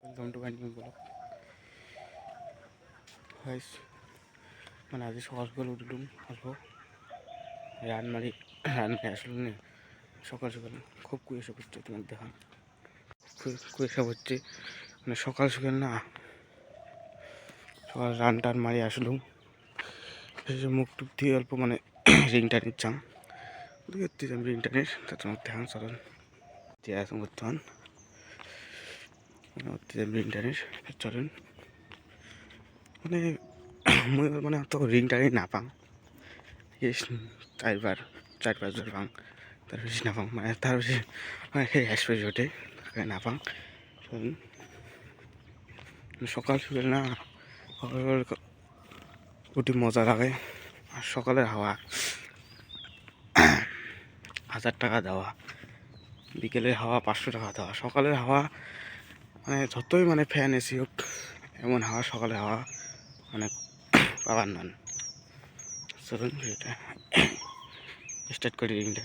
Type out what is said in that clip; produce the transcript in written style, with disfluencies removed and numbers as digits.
Welcome to my new blog. Guys, মানে আজ সকাল সকাল উঠলাম, অল্প রান মারি আসলাম না। সকাল সকাল খুব কুয়াশা পড়ছে, তোমার দেখা কুয়াশা পড়ছে, মানে সকাল সকাল না। সকাল রান টান মারি আসলাম, মুখ টুক দিয়ে অল্প মানে রিংটা নিচ্ছাম, দেখতেছিলাম রিংটা নিয়ে, তা তোমার দেখান চলেন যে এখন বর্তমান রিংটা নিয়ে চলেন। মানে মানে তো রিং টানি না পাং, চার পাঁচবার পাং, তার বেশি না পাং, মানে তার বেশি মানে সেই হ্যাসপেজ ওঠে না পাং। সকাল সকাল না, সকাল সকাল উঠে মজা লাগে। আর সকালের হাওয়া 1000 টাকা দেওয়া, বিকেলের হাওয়া 500 টাকা দেওয়া, সকালের হাওয়া মানে যতই মানে ফ্যান এসি হোক, এমন হাওয়া সকালের হাওয়া মানে পাবার নন। চলুন সেটা স্টার্ট করি রিংটা।